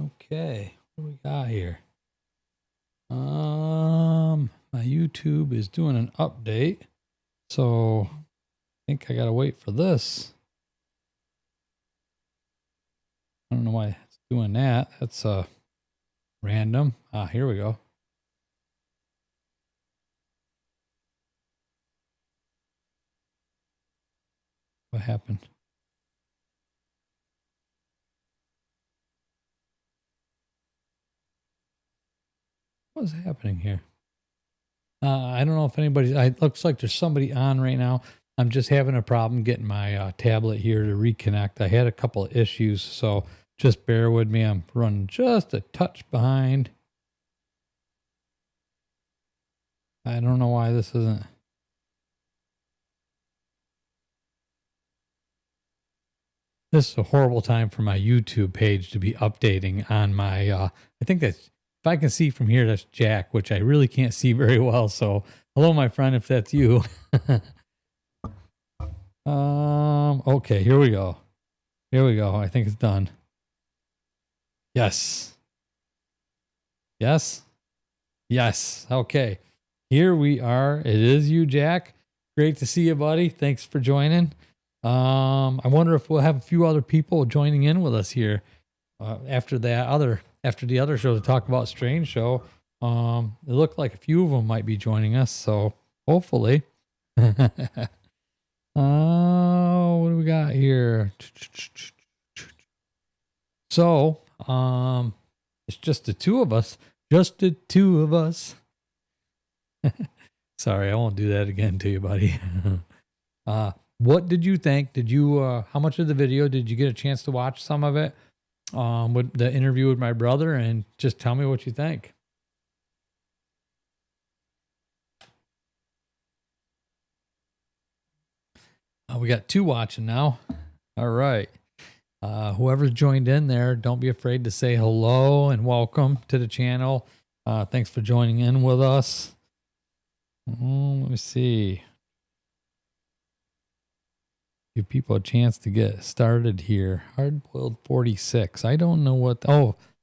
Okay, what do we got here? My YouTube is doing an update, so I think I gotta wait for this. I don't know why it's doing that. That's random. Here we go. What happened? What's happening here? I don't know if anybody's. It looks like there's somebody on right now. I'm just having a problem getting my tablet here to reconnect. I had a couple of issues, so just bear with me. I'm running just a touch behind. I don't know why this isn't. This is a horrible time for my YouTube page to be updating on my, I think that's, if I can see from here, that's Jack, which I really can't see very well. So hello, my friend, if that's you. Okay, here we go. Here we go. I think it's done. Yes. Yes. Yes. Okay. Here we are. It is you, Jack. Great to see you, buddy. Thanks for joining. I wonder if we'll have a few other people joining in with us here after the other show to talk about Strange Show. It looked like a few of them might be joining us, so hopefully. What do we got here? So, it's just the two of us. Just the two of us. Sorry, I won't do that again to you, buddy. What did you think? Did you, how much of the video did you get a chance to watch some of it? With the interview with my brother, and just tell me what you think. We got two watching now. All right. Whoever's joined in there, don't be afraid to say hello and welcome to the channel. Thanks for joining in with us. Let me see. Give people a chance to get started here. Hard-boiled 46. I don't know what.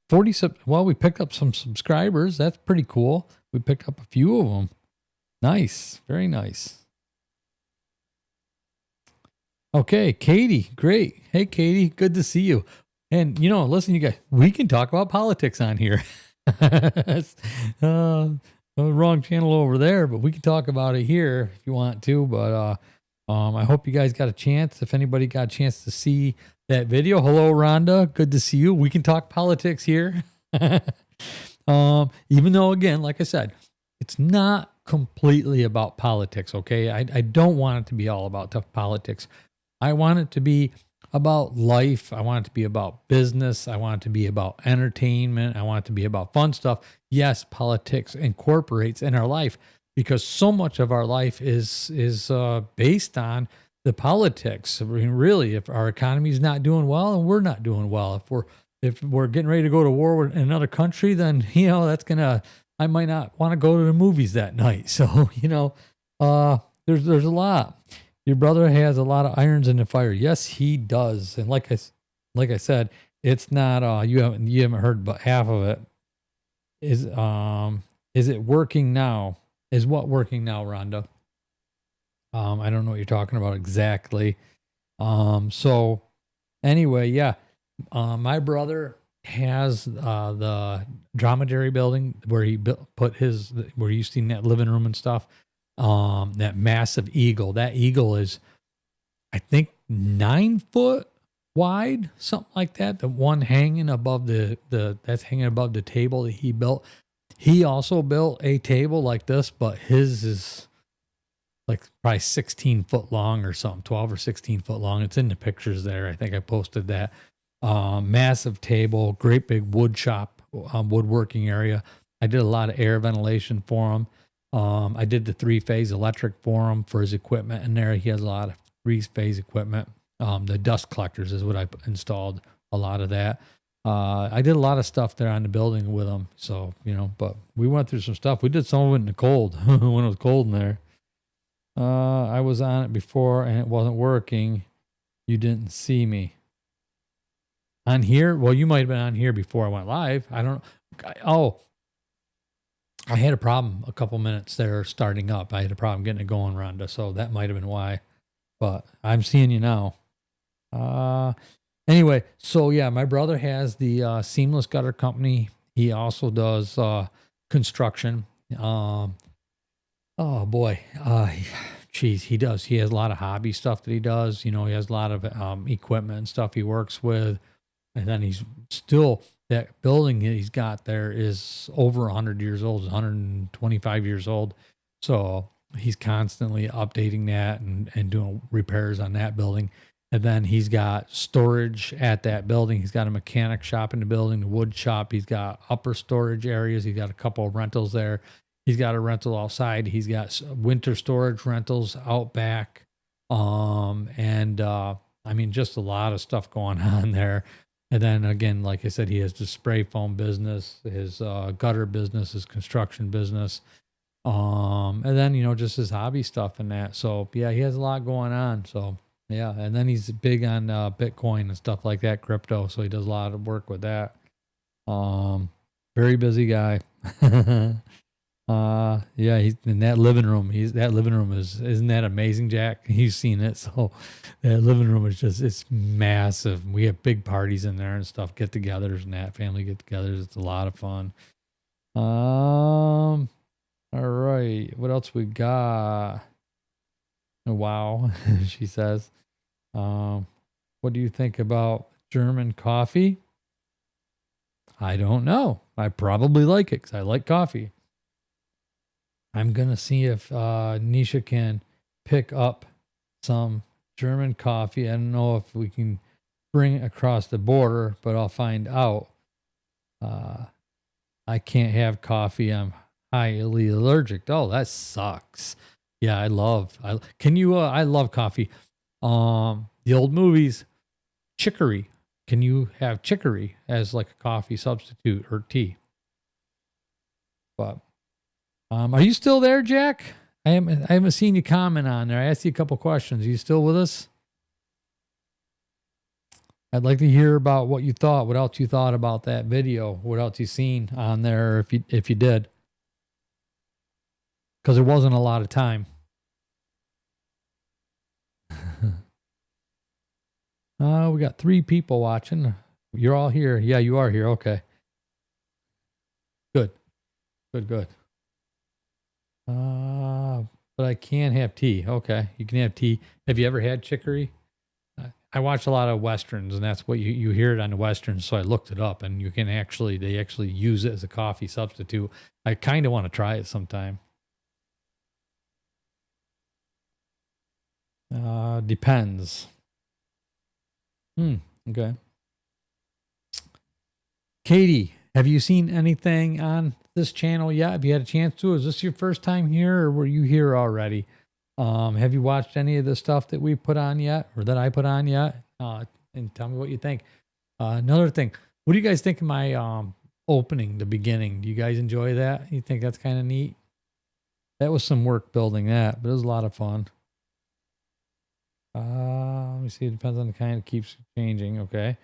40. Well, we picked up some subscribers. That's pretty cool. We picked up a few of them. Nice. Very nice. Okay, Katie. Great. Hey, Katie. Good to see you. And, listen, you guys, we can talk about politics on here. Wrong channel over there, but we can talk about it here if you want to. But, I hope you guys got a chance. If anybody got a chance to see that video, hello, Rhonda. Good to see you. We can talk politics here. Even though, again, like I said, it's not completely about politics, okay? I don't want it to be all about tough politics. I want it to be about life. I want it to be about business. I want it to be about entertainment. I want it to be about fun stuff. Yes, politics incorporates in our life, because so much of our life is based on the politics. I mean, really, if our economy is not doing well, and we're not doing well, if we're getting ready to go to war in another country, then I might not want to go to the movies that night. So there's a lot. Your brother has a lot of irons in the fire. Yes, he does. And like I said, it's not you haven't heard but half of it. Is it working now? Is what working now, Rhonda? I don't know what you're talking about exactly. So anyway, yeah. My brother has the dromedary building where he where you've seen that living room and stuff. That massive eagle. That eagle is, I think, 9 foot wide, something like that. The one hanging above that's hanging above the table that he built. He also built a table like this, but his is like probably 16 foot long or something, 12 or 16 foot long. It's in the pictures there. I think I posted that. Massive table, great big wood shop, woodworking area. I did a lot of air ventilation for him. I did the 3-phase electric for him for his equipment in there. He has a lot of 3-phase equipment. The dust collectors is what I installed, a lot of that. I did a lot of stuff there on the building with him. So, but we went through some stuff. We did some of it in the cold when it was cold in there. I was on it before and it wasn't working. You didn't see me. On here? Well, you might have been on here before I went live. I don't. Oh, I had a problem a couple minutes there starting up. I had a problem getting it going, Rhonda. So that might have been why. But I'm seeing you now. Anyway, so yeah, my brother has the seamless gutter company. He also does construction. Oh boy, geez, he does. He has a lot of hobby stuff that he does. You know, he has a lot of equipment and stuff he works with, and then he's still that building that he's got there is over 100 years old, 125 years old. So he's constantly updating that and doing repairs on that building. And then he's got storage at that building. He's got a mechanic shop in the building, the wood shop. He's got upper storage areas. He's got a couple of rentals there. He's got a rental outside. He's got winter storage rentals out back. I mean, just a lot of stuff going on there. And then again, like I said, he has the spray foam business, his gutter business, his construction business. And then, you know, just his hobby stuff and that. So yeah, he has a lot going on. So yeah. And then he's big on Bitcoin and stuff like that, crypto. So he does a lot of work with that. Very busy guy. Yeah, he's in that living room. That living room isn't that amazing, Jack? You've seen it. So that living room is just, it's massive. We have big parties in there and stuff, get-togethers and that, family get-togethers. It's a lot of fun. All right. What else we got? Wow, she says. What do you think about German coffee? I don't know. I probably like it because I like coffee. I'm going to see if Nisha can pick up some German coffee. I don't know if we can bring it across the border, but I'll find out. I can't have coffee. I'm highly allergic. Oh, that sucks. Yeah, I love coffee. The old movies, chicory. Can you have chicory as like a coffee substitute or tea? But are you still there, Jack? I haven't seen you comment on there. I asked you a couple questions. Are you still with us? I'd like to hear about what you thought. What else you thought about that video? What else you seen on there if you did? Because there wasn't a lot of time. We got 3 people watching. You're all here. Yeah, you are here. Okay. Good. But I can't have tea. Okay, you can have tea. Have you ever had chicory? I watch a lot of westerns, and that's what you hear it on the westerns. So I looked it up, and they actually use it as a coffee substitute. I kind of want to try it sometime. Depends. Okay. Katie, have you seen anything on this channel yet? Have you had a chance to? Is this your first time here, or were you here already? Have you watched any of the stuff that we put on yet, or that I put on yet? And tell me what you think. Another thing, what do you guys think of my opening, the beginning? Do you guys enjoy that? You think that's kind of neat? That was some work building that, but it was a lot of fun. Let me see. It depends on the kind. It keeps changing. Okay.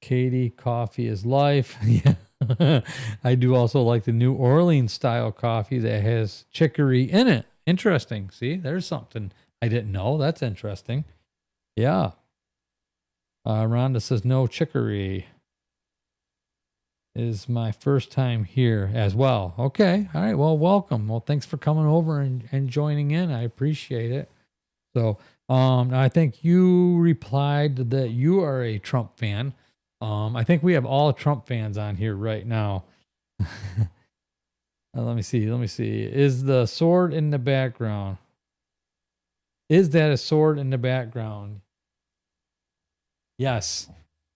Katie, coffee is life. Yeah. I do also like the New Orleans style coffee that has chicory in it. Interesting. See, there's something I didn't know. That's interesting. Yeah. Rhonda says no chicory. Is my first time here as well. Okay. All right. Well, welcome. Well, thanks for coming over and joining in. I appreciate it. So I think you replied that you are a Trump fan. I think we have all Trump fans on here right now. Let me see. Is the sword in the background? Is that a sword in the background? Yes.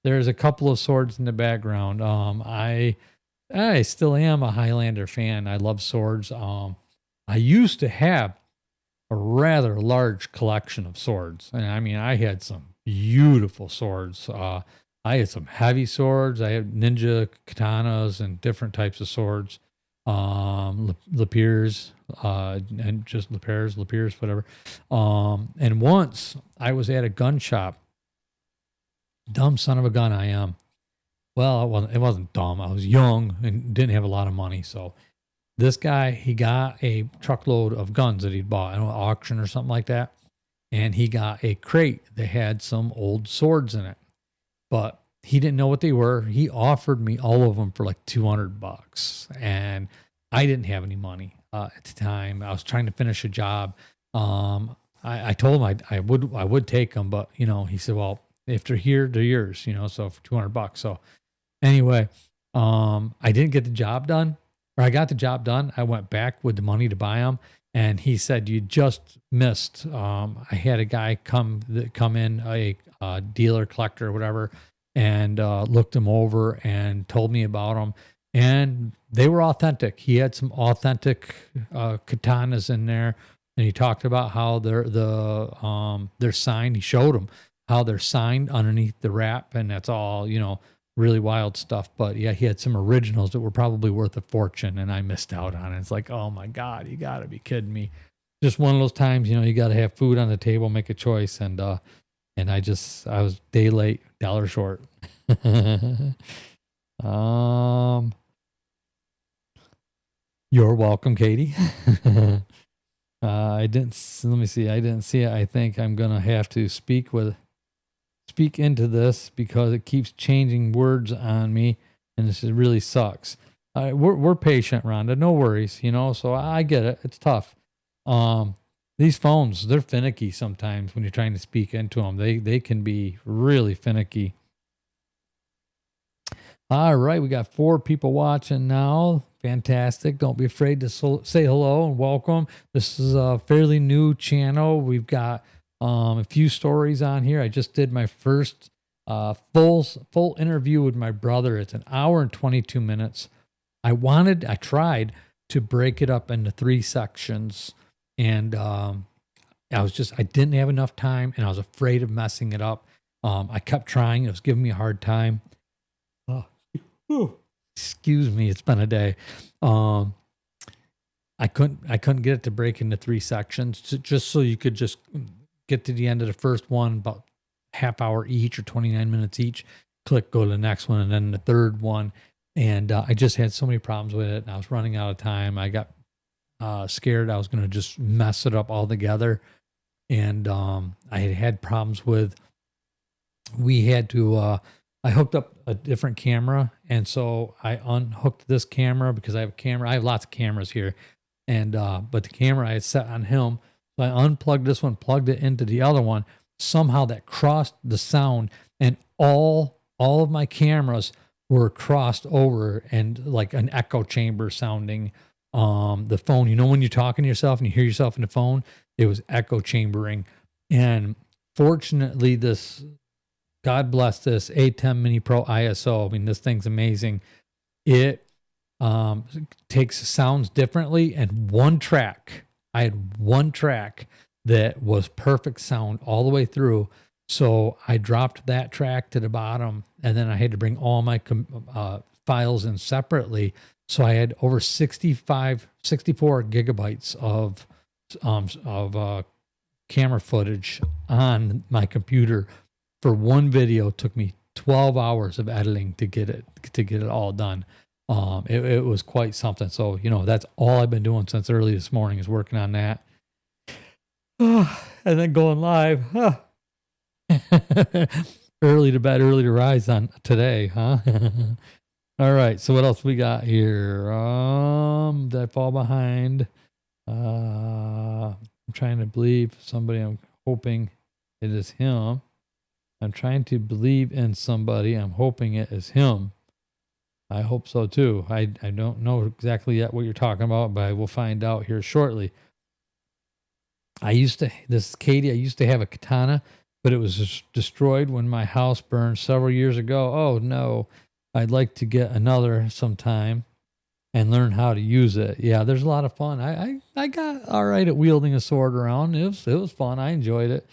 There's a couple of swords in the background. I still am a Highlander fan. I love swords. I used to have a rather large collection of swords. And I mean, I had some beautiful swords. I had some heavy swords. I had ninja katanas and different types of swords. Lapierre's, and just Lapierre's, whatever. And once I was at a gun shop. Dumb son of a gun I am. Well, it wasn't dumb. I was young and didn't have a lot of money. So this guy, he got a truckload of guns that he'd bought at an auction or something like that. And he got a crate that had some old swords in it. But he didn't know what they were. He offered me all of them for like $200. And I didn't have any money at the time. I was trying to finish a job. I told him I would take them, but he said, well, if they're here, they're yours, so for $200. So anyway, I didn't get the job done, or I got the job done. I went back with the money to buy them. And he said, you just missed. I had a guy come in, a dealer, collector, or whatever, and looked them over and told me about them. And they were authentic. He had some authentic katanas in there. And he talked about how they're signed. He showed them how they're signed underneath the wrap. And that's all, really wild stuff. But yeah, he had some originals that were probably worth a fortune, and I missed out on it. It's like, oh my God, you got to be kidding me. Just one of those times, you got to have food on the table, make a choice. And I was day late, dollar short. You're welcome, Katie. Let me see. I didn't see it. I think I'm going to have to speak into this because it keeps changing words on me, and this really sucks. We're patient, Rhonda. No worries, so I get it. It's tough. These phones, they're finicky sometimes when you're trying to speak into them. They can be really finicky. All right, we got 4 people watching now. Fantastic. Don't be afraid to say hello and welcome. This is a fairly new channel. We've got a few stories on here. I just did my first full interview with my brother. It's an hour and 22 minutes. I tried to break it up into 3 sections, and I didn't have enough time, and I was afraid of messing it up. I kept trying. It was giving me a hard time. Excuse me. It's been a day. I couldn't get it to break into 3 sections, just so you could just get to the end of the first one, about half hour each or 29 minutes each, click, go to the next one, and then the third one. And I just had so many problems with it, and I was running out of time. I got scared I was going to just mess it up altogether. And I had problems with, I hooked up a different camera, and so I unhooked this camera because I have lots of cameras here, and but the camera I had set on him. So I unplugged this one, plugged it into the other one. Somehow that crossed the sound, and all of my cameras were crossed over, and like an echo chamber sounding. The phone, when you're talking to yourself and you hear yourself in the phone, it was echo chambering. And fortunately, God bless this A10 Mini Pro ISO. I mean, this thing's amazing. It takes sounds differently, and I had one track that was perfect sound all the way through. So I dropped that track to the bottom, and then I had to bring all my files in separately. So I had over 64 gigabytes of camera footage on my computer for one video. It took me 12 hours of editing to get it all done. It was quite something. So, that's all I've been doing since early this morning is working on that. And then going live. Early to bed, early to rise on today, huh? All right. So what else we got here? Did I fall behind? I'm trying to believe somebody. I'm hoping it is him. I'm trying to believe in somebody. I'm hoping it is him. I hope so too. I don't know exactly yet what you're talking about, but I will find out here shortly. This is Katie. I used to have a katana, but it was destroyed when my house burned several years ago. Oh no. I'd like to get another sometime and learn how to use it. Yeah, there's a lot of fun. I got all right at wielding a sword around. It was fun. I enjoyed it.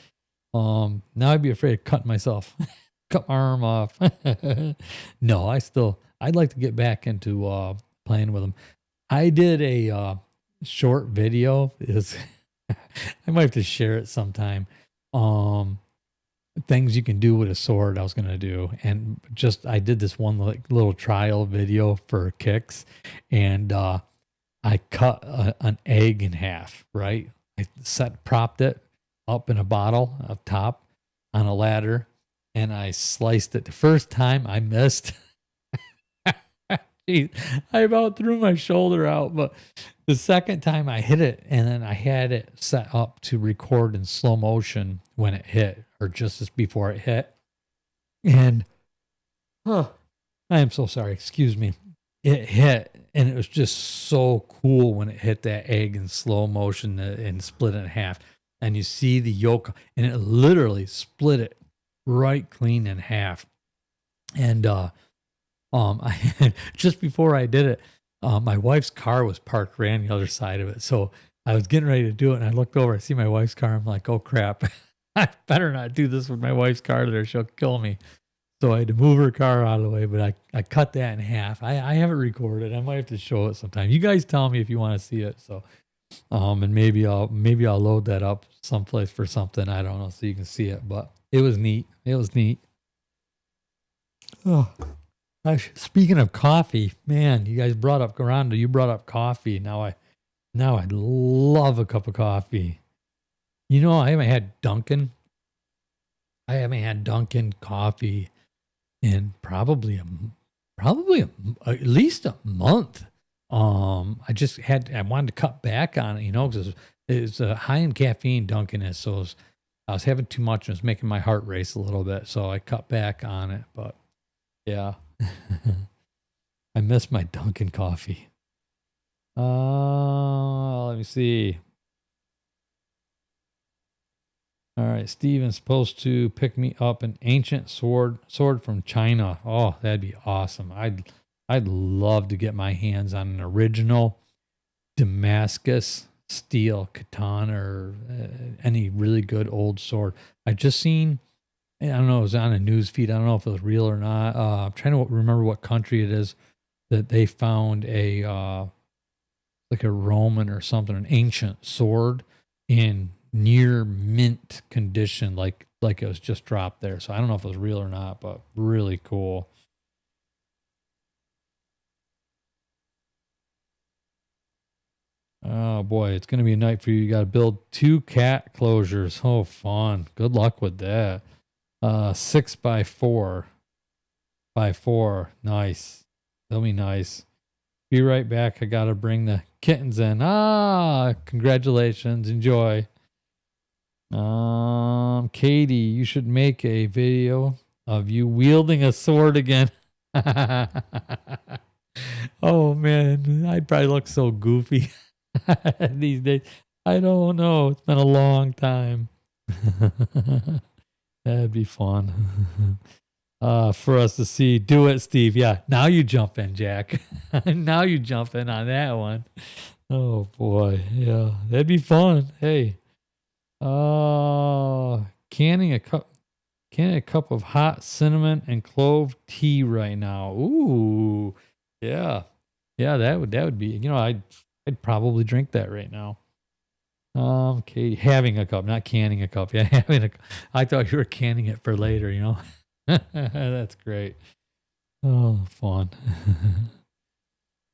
Now I'd be afraid of cutting myself, cut my arm off. No, I'd like to get back into playing with them. I did a short video. Is I might have to share it sometime. Um, Things you can do with a sword. I was gonna do, and just I did this one like little trial video for kicks, and I cut an egg in half. Right, I propped it up in a bottle up top on a ladder, and I sliced it. The first time I missed. Jeez, I about threw my shoulder out, but the second time I hit it, and then I had it set up to record in slow motion when it hit, or just as before it hit. And oh, I am so sorry. Excuse me. It hit, and it was just so cool when it hit that egg in slow motion and split it in half. And you see the yolk, and it literally split it right clean in half. And I, just before I did it, my wife's car was parked right on the other side of it. So I was getting ready to do it, and I looked over, I see my wife's car. I'm like, oh crap, I better not do this with my wife's car there. She'll kill me. So I had to move her car out of the way, but I cut that in half. I have it recorded. I might have to show it sometime. You guys tell me if you want to see it. So, and maybe I'll load that up someplace for something. I don't know, so you can see it. But it was neat. It was neat. Oh. Speaking of coffee, man, you guys brought up Garanda. You brought up coffee. Now I love a cup of coffee. You know, I haven't had Dunkin'. I haven't had Dunkin' coffee in probably at least a month. I wanted to cut back on it, you know, because it's a high in caffeine. Dunkin' is, so I was having too much and it was making my heart race a little bit. So I cut back on it, but yeah. I miss my Dunkin' coffee. Let me see. All right, Steven's supposed to pick me up an ancient sword from China. Oh, that'd be awesome. I'd love to get my hands on an original Damascus steel katana or any really good old sword. I just seen, I don't know, it was on a news feed. I don't know if it was real or not. I'm trying to remember what country it is that they found like a Roman or something, an ancient sword in near mint condition, like it was just dropped there. So I don't know if it was real or not, but really cool. Oh boy, it's going to be a night for you. You got to build 2 cat closures. Oh, fun. Good luck with that. 6 by 4 by 4. Nice. That'll be nice. Be right back. I got to bring the kittens in. Congratulations. Enjoy. Katie, you should make a video of you wielding a sword again. Oh man, I'd probably look so goofy these days. I don't know. It's been a long time. That'd be fun. For us to see. Do it, Steve. Yeah. Now you jump in, Jack. Now you jump in on that one. Oh boy. Yeah. That'd be fun. Hey. Canning a cup of hot cinnamon and clove tea right now. Ooh. Yeah. Yeah, that would be, you know, I'd probably drink that right now. Okay, having a cup, not canning a cup. Yeah, I thought you were canning it for later, you know. That's great. Oh, fun.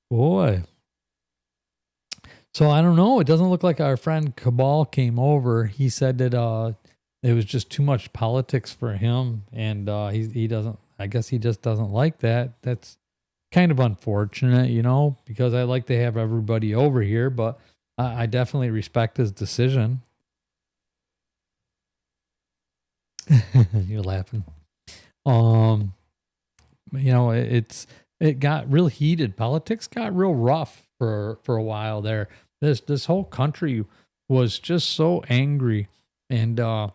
Boy. So I don't know. It doesn't look like our friend Cabal came over. He said that it was just too much politics for him, and he doesn't. I guess he just doesn't like that. That's kind of unfortunate, you know, because I like to have everybody over here, but I definitely respect his decision. You're laughing. You know, it got real heated. Politics got real rough for a while there. This whole country was just so angry, and I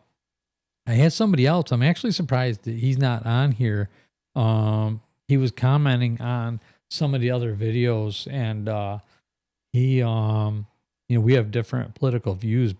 had somebody else. I'm actually surprised that he's not on here. He was commenting on some of the other videos, and he you know, we have different political views,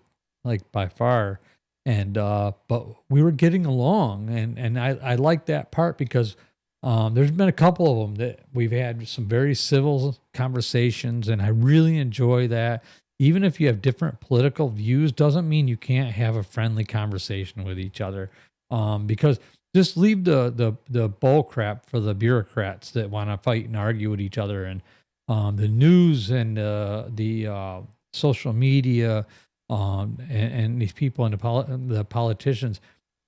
like by far, and but we were getting along, and I like that part because There's been a couple of them that we've had some very civil conversations, and I really enjoy that. Even if you have different political views, doesn't mean you can't have a friendly conversation with each other. Because just leave the bull crap for the bureaucrats that want to fight and argue with each other, and the news and the social media, and these people and the politicians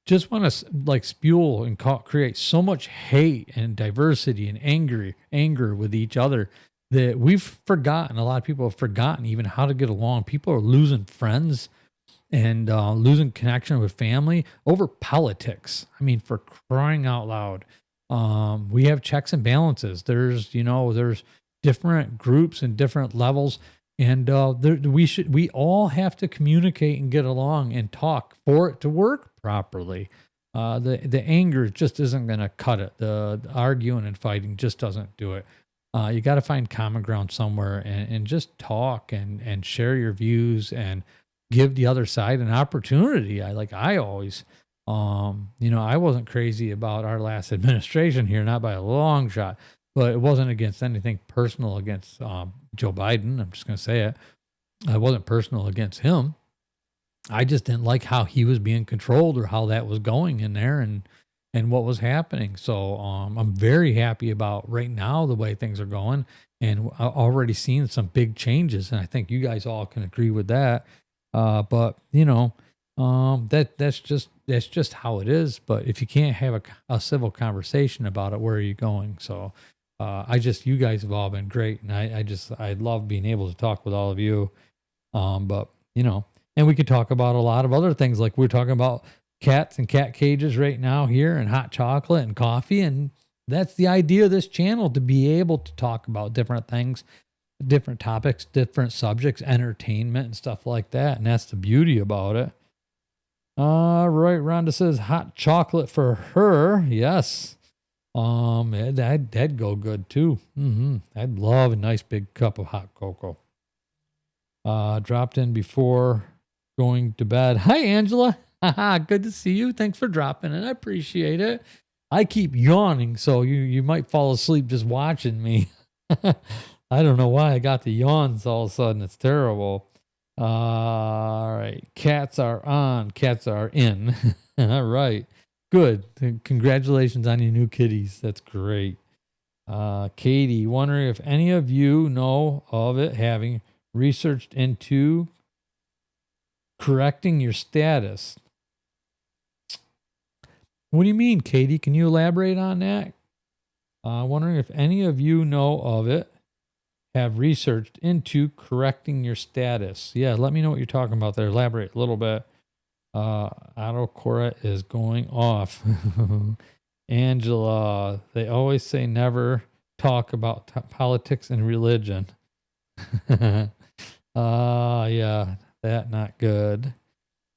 just want to like spew and create so much hate and diversity and anger with each other that we've forgotten. A lot of people have forgotten even how to get along. People are losing friends and losing connection with family over politics. I mean, for crying out loud. We have checks and balances. There's different groups and different levels, and we all have to communicate and get along and talk for it to work properly. The anger just isn't going to cut it. The arguing and fighting just doesn't do it. You got to find common ground somewhere and just talk and share your views and give the other side an opportunity. I always, I wasn't crazy about our last administration here, not by a long shot, but it wasn't against anything personal against Joe Biden. I'm just going to say it. It wasn't personal against him. I just didn't like how he was being controlled or how that was going in there and what was happening. So I'm very happy about right now the way things are going, and already seeing some big changes. And I think you guys all can agree with that. But that's just how it is. But if you can't have a civil conversation about it, where are you going? So you guys have all been great, and I love being able to talk with all of you. But and we could talk about a lot of other things, like we're talking about cats and cat cages right now here, and hot chocolate and coffee. And that's the idea of this channel, to be able to talk about different things, different topics, different subjects, entertainment and stuff like that. And that's the beauty about it. Right. Rhonda says hot chocolate for her. Yes. That'd go good too. I'd love a nice big cup of hot cocoa. Dropped in before going to bed. Hi, Angela. Good to see you. Thanks for dropping in. I appreciate it. I keep yawning, so you might fall asleep just watching me. I don't know why I got the yawns all of a sudden. It's terrible. All right. Cats are on. Cats are in. All right. Good. Congratulations on your new kitties. That's great. Katie, wondering if any of you know of it having researched into correcting your status. What do you mean, Katie? Can you elaborate on that? Wondering if any of you know of it, have researched into correcting your status. Yeah, let me know what you're talking about there. Elaborate a little bit. Autocorrect is going off. Angela, they always say never talk about politics and religion. Yeah, that not good.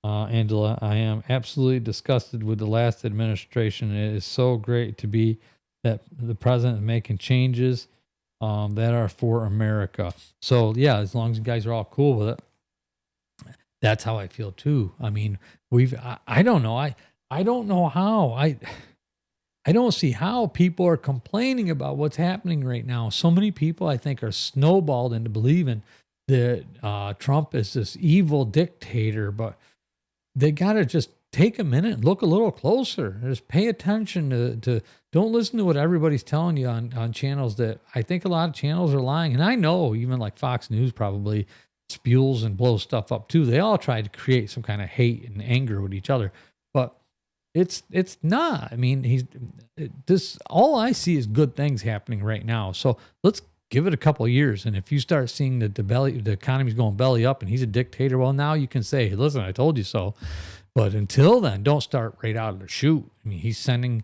Angela, I am absolutely disgusted with the last administration. It is so great to be that the president is making changes that are for America. So yeah, as long as you guys are all cool with it, that's how I feel too. I mean, I don't know. I don't know how. I don't see how people are complaining about what's happening right now. So many people, I think, are snowballed into believing that Trump is this evil dictator, but they got to just take a minute and look a little closer. Just pay attention to don't listen to what everybody's telling you on channels that I think a lot of channels are lying. And I know even like Fox News probably spews and blows stuff up too. They all try to create some kind of hate and anger with each other, but it's not. I mean, all I see is good things happening right now. So let's give it a couple of years. And if you start seeing the economy's going belly up and he's a dictator, well, now you can say, hey, listen, I told you so. But until then, don't start right out of the chute. I mean, he's sending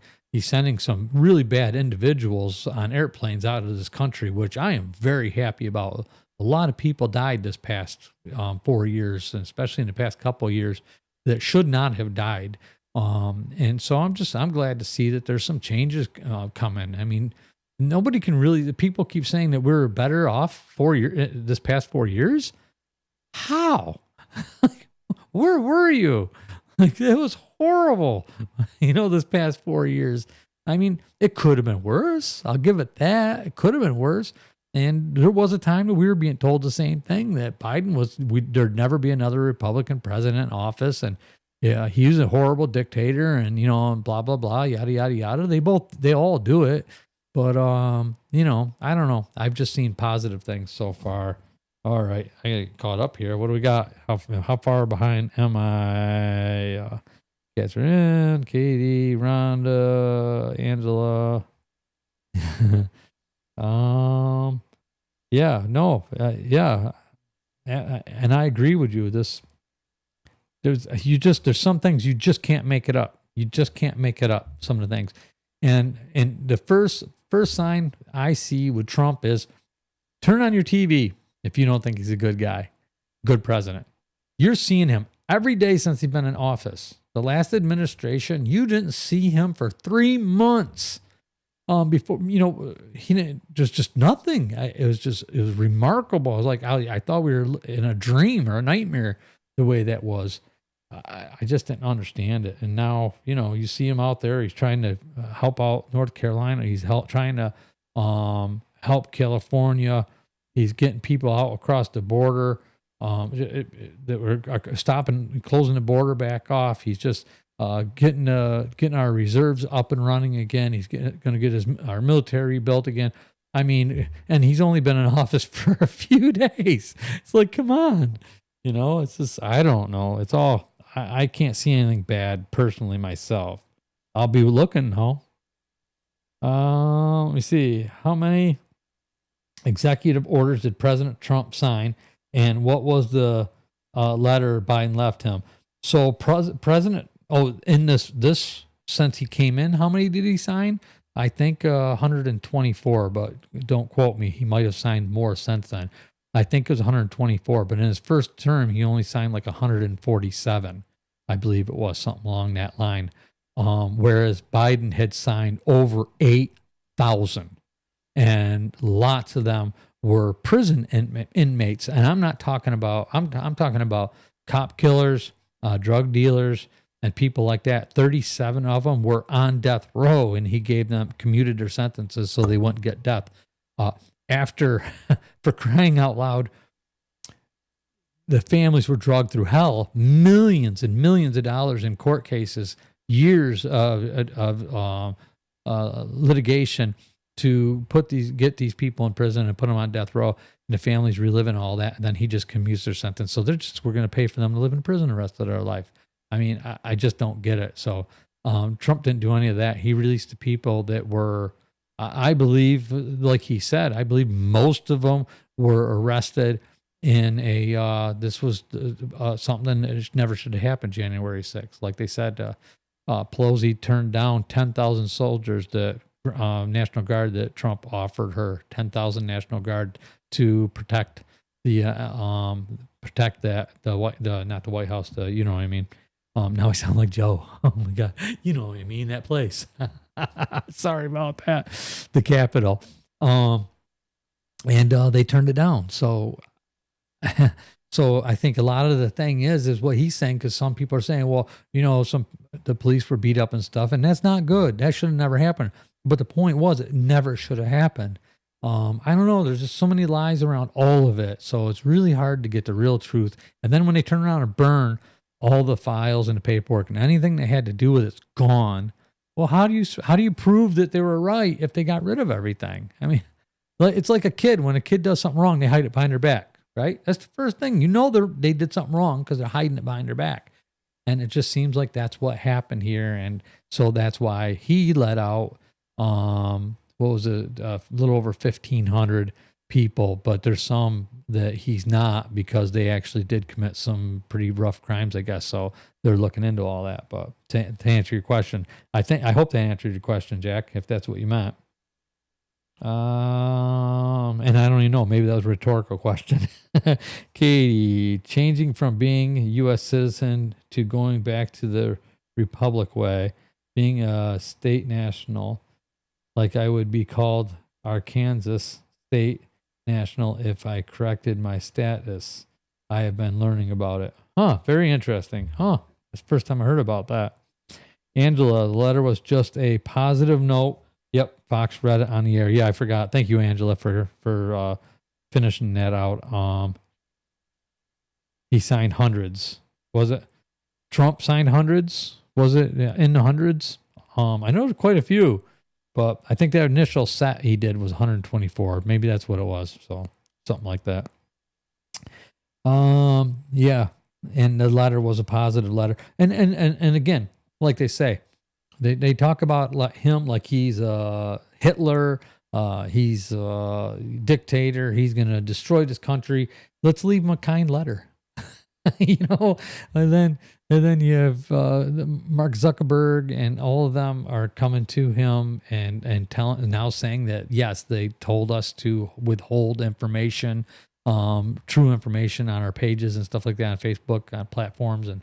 some really bad individuals on airplanes out of this country, which I am very happy about. A lot of people died this past 4 years, and especially in the past couple of years, that should not have died. And so I'm glad to see that there's some changes coming. I mean, nobody can really. The people keep saying that we're better off this past 4 years. How? Where were you? Like, it was horrible, this past 4 years. I mean, it could have been worse. I'll give it that. It could have been worse. And there was a time that we were being told the same thing, that Biden there'd never be another Republican president in office. And yeah, he was a horrible dictator and, and blah, blah, blah, yada, yada, yada. They all do it. But, I don't know. I've just seen positive things so far. All right. I get caught up here. What do we got? How far behind am I? Catherine, Katie, Rhonda, Angela. Yeah, no, yeah. And I agree with you. There's some things you just can't make it up. You just can't make it up. Some of the things. And the first sign I see with Trump is turn on your TV if you don't think he's a good guy, good president. You're seeing him every day since he's been in office. The last administration, you didn't see him for 3 months. Before, he didn't, just nothing. It was remarkable. I was like, I thought we were in a dream or a nightmare the way that was. I just didn't understand it. And now, you see him out there. He's trying to help out North Carolina. He's trying to help California. He's getting people out across the border that were stopping, closing the border back off. He's just getting our reserves up and running again. He's going to get our military built again. I mean, and he's only been in office for a few days. It's like, come on, it's just, I don't know. It's all, I can't see anything bad personally myself. I'll be looking, though. Let me see. How many executive orders did President Trump sign? And what was the letter Biden left him? So President, in this since he came in, how many did he sign? I think 124, but don't quote me. He might have signed more since then. I think it was 124, but in his first term, he only signed like 147. I believe it was something along that line. Whereas Biden had signed over 8,000, and lots of them were prison inmates. And I'm not talking about, I'm talking about cop killers, drug dealers, and people like that. 37 of them were on death row, and he commuted their sentences so they wouldn't get death. After, for crying out loud, the families were dragged through hell, millions and millions of dollars in court cases, years of litigation to get these people in prison and put them on death row, and the families reliving all that. And then he just commutes their sentence. So we're going to pay for them to live in prison the rest of their life. I mean, I just don't get it. So Trump didn't do any of that. He released the people that were, I believe, like he said, I believe most of them were arrested in this was something that never should have happened, January 6th. Like they said, Pelosi turned down 10,000 soldiers, the National Guard that Trump offered her, 10,000 National Guard to protect not the White House, you know what I mean. Now I sound like Joe. Oh my God. You know what I mean? That place. Sorry about that. The Capitol. And they turned it down. So I think a lot of the thing is what he's saying, because some people are saying, well, the police were beat up and stuff, and that's not good. That should have never happened. But the point was, it never should have happened. I don't know. There's just so many lies around all of it. So it's really hard to get the real truth. And then when they turn around and burn all the files and the paperwork and anything that had to do with it's gone. Well, how do you prove that they were right if they got rid of everything? I mean, it's like a kid. When a kid does something wrong, they hide it behind their back, right? That's the first thing. They did something wrong because they're hiding it behind their back. And it just seems like that's what happened here. And so that's why he let out, what was it, a little over 1,500 people, but there's some that he's not, because they actually did commit some pretty rough crimes, I guess. So they're looking into all that. But to answer your question, I hope that answered your question, Jack, if that's what you meant. And I don't even know, maybe that was a rhetorical question. Katie, changing from being a U.S. citizen to going back to the Republic way, being a state national, like I would be called Arkansas state national if I corrected my status. I have been learning about it. Huh, very interesting. Huh, it's the first time I heard about that. Angela, the letter was just a positive note. Yep, Fox read it on the air. Yeah, I forgot. Thank you, Angela, for finishing that out. He signed hundreds. Was it Trump signed hundreds? Was it in the hundreds? I know quite a few, but I think that initial set he did was 124. Maybe that's what it was. So something like that. Yeah, and the letter was a positive letter. And again, like they say, they talk about him like he's Hitler. He's a dictator. He's gonna destroy this country. Let's leave him a kind letter. You know, and then you have Mark Zuckerberg and all of them are coming to him and now saying that yes, they told us to withhold information, true information on our pages and stuff like that on Facebook, on platforms, and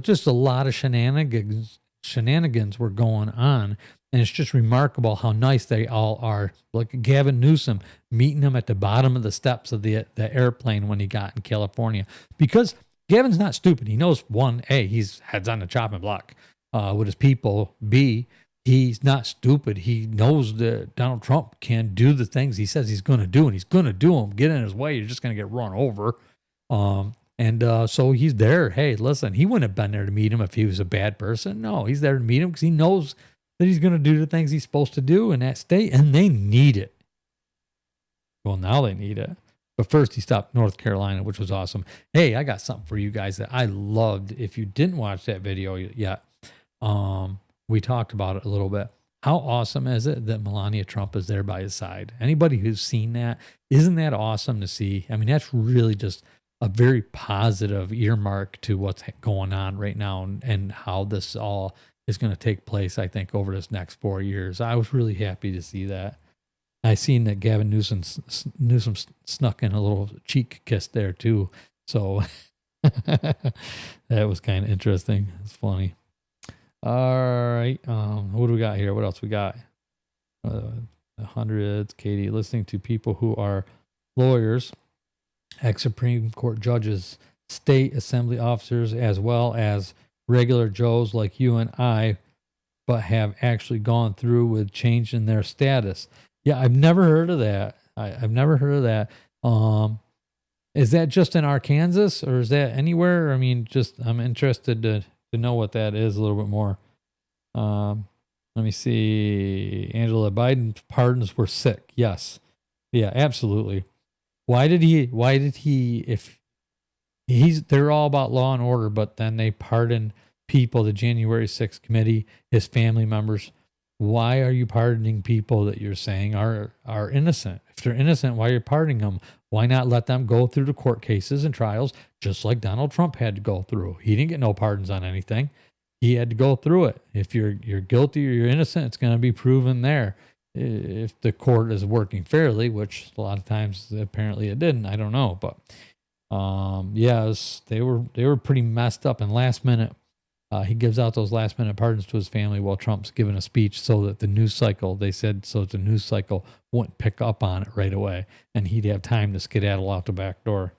just a lot of shenanigans were going on. And it's just remarkable how nice they all are. Like Gavin Newsom meeting him at the bottom of the steps of the airplane when he got in California. Because Gavin's not stupid. He knows, one, A, he's heads on the chopping block with his people. B, he's not stupid. He knows that Donald Trump can do the things he says he's going to do, and he's going to do them. Get in his way, you're just going to get run over. So he's there. Hey, listen, he wouldn't have been there to meet him if he was a bad person. No, he's there to meet him because he knows that he's going to do the things he's supposed to do in that state, and they need it. Well, now they need it. But first, he stopped North Carolina, which was awesome. Hey, I got something for you guys that I loved. If you didn't watch that video yet, we talked about it a little bit. How awesome is it that Melania Trump is there by his side? Anybody who's seen that, isn't that awesome to see? I mean, that's really just a very positive earmark to what's going on right now and how this all is going to take place, I think, over this next 4 years. I was really happy to see that. I seen that Gavin Newsom snuck in a little cheek kiss there too. So that was kind of interesting. It's funny. All right. What do we got here? What else we got? Hundreds, Katie, listening to people who are lawyers, ex-Supreme Court judges, state assembly officers, as well as regular Joes like you and I, but have actually gone through with changing their status. Yeah, I've never heard of that. I've never heard of that. Is that just in Arkansas or is that anywhere? I mean, I'm interested to know what that is a little bit more. Let me see. Angela, Biden's pardons were sick. Yes. Yeah, absolutely. Why did he, if they're all about law and order, but then they pardon people, the January 6th committee, his family members. Why are you pardoning people that you're saying are innocent? If they're innocent, why are you pardoning them? Why not let them go through the court cases and trials just like Donald Trump had to go through? He didn't get no pardons on anything. He had to go through it. If you're guilty or you're innocent, it's going to be proven there. If the court is working fairly, which a lot of times apparently it didn't. I don't know, but they were pretty messed up. And last minute, he gives out those last minute pardons to his family while Trump's giving a speech so that the news cycle, they said, so the news cycle wouldn't pick up on it right away and he'd have time to skedaddle out the back door.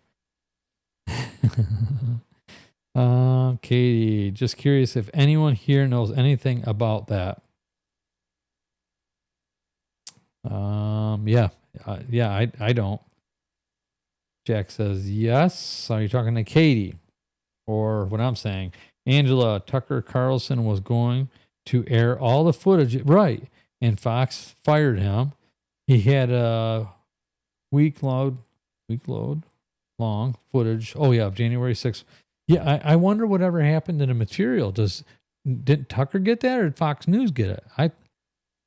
Katie, just curious if anyone here knows anything about that. I don't. Jack says yes. Are you talking to Katie? Or what I'm saying? Angela, Tucker Carlson was going to air all the footage, right? And Fox fired him. He had a week long footage. Oh yeah, of January 6th. Yeah, I wonder whatever happened to the material. Didn't Tucker get that or did Fox News get it?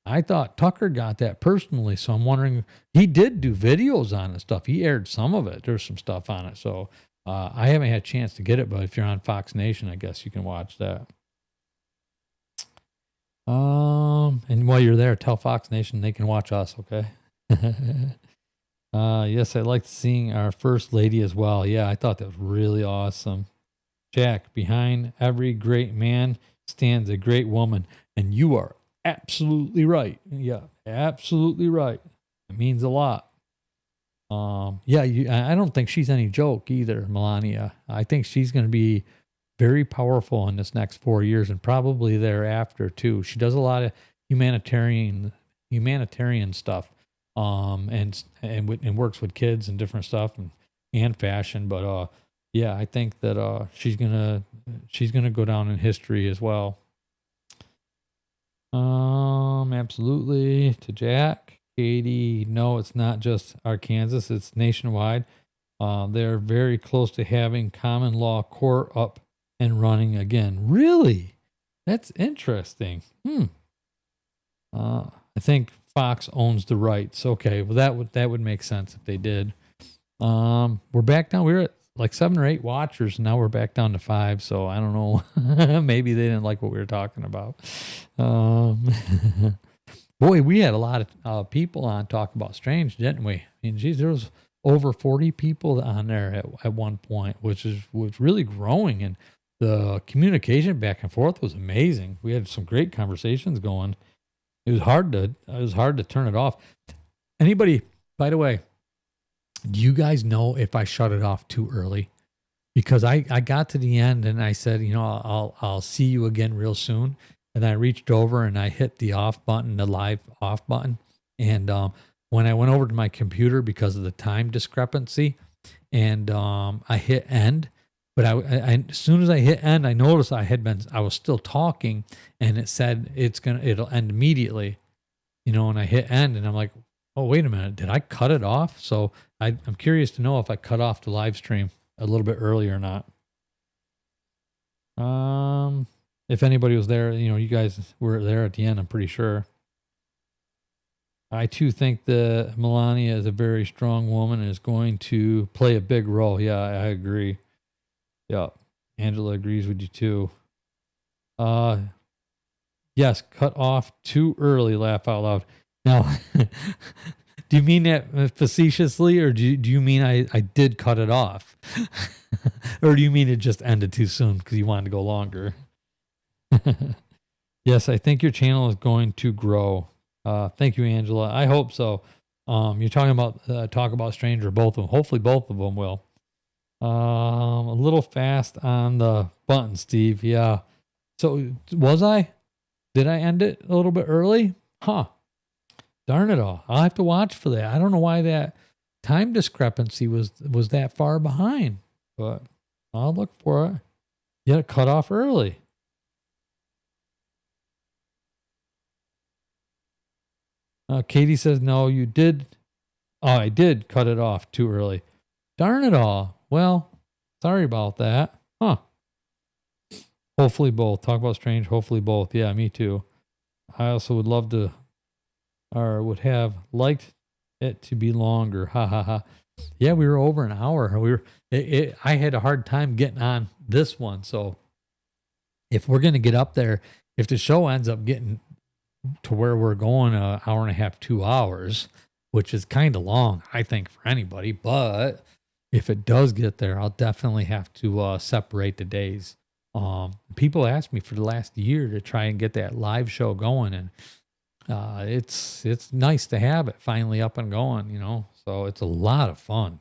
I thought Tucker got that personally, so I'm wondering. He did do videos on it stuff. He aired some of it. There's some stuff on it, so I haven't had a chance to get it. But if you're on Fox Nation, I guess you can watch that. And while you're there, tell Fox Nation they can watch us. Okay. Yes, I liked seeing our first lady as well. Yeah, I thought that was really awesome. Jack, behind every great man stands a great woman, and you are absolutely right. Yeah, absolutely right. It means a lot. I don't think she's any joke either, Melania. I think she's going to be very powerful in this next 4 years and probably thereafter too. She does a lot of humanitarian stuff, and works with kids and different stuff and fashion. But yeah, I think that she's gonna go down in history as well. Absolutely. To Jack, Katie, no, it's not just Arkansas, it's nationwide. They're very close to having common law court up and running again. Really? That's interesting. I think Fox owns the rights. Okay, well that would make sense if they did. We're back down. We were at like 7 or 8 watchers, and now we're back down to 5. So I don't know. Maybe they didn't like what we were talking about. Boy, we had a lot of people on talk about Strange, didn't we? I mean, geez, there was over 40 people on there at one point, which was really growing, and the communication back and forth was amazing. We had some great conversations going. It was hard to turn it off. Anybody, by the way, do you guys know if I shut it off too early? Because I got to the end and I said, I'll see you again real soon. And I reached over and I hit the off button, the live off button. And when I went over to my computer because of the time discrepancy, and I hit end, but I as soon as I hit end, I noticed I was still talking, and it said it'll end immediately, and I hit end, and I'm like, oh, wait a minute, did I cut it off? So I'm curious to know if I cut off the live stream a little bit early or not. If anybody was there, you guys were there at the end, I'm pretty sure. I too think that Melania is a very strong woman and is going to play a big role. Yeah, I agree. Yeah. Angela agrees with you too. Yes, cut off too early, laugh out loud. Now, do you mean that facetiously, or do you mean I did cut it off? Or do you mean it just ended too soon because you wanted to go longer? Yes, I think your channel is going to grow. Thank you, Angela. I hope so. You're talking about Talk About Stranger, both of them. Hopefully both of them will. A little fast on the button, Steve. Yeah. So was I? Did I end it a little bit early? Huh. Darn it all. I'll have to watch for that. I don't know why that time discrepancy was that far behind, but I'll look for it. Yeah, it cut off early. Katie says, no, you did. Oh, I did cut it off too early. Darn it all. Well, sorry about that. Huh. Hopefully both. Talk About Strange. Hopefully both. Yeah, me too. I also would love to, or would have liked it to be longer. Ha ha ha. Yeah, we were over an hour. I had a hard time getting on this one. So if we're going to get up there, if the show ends up getting to where we're going, an hour and a half, 2 hours, which is kind of long, I think, for anybody. But if it does get there, I'll definitely have to separate the days. People asked me for the last year to try and get that live show going, and it's nice to have it finally up and going, so it's a lot of fun.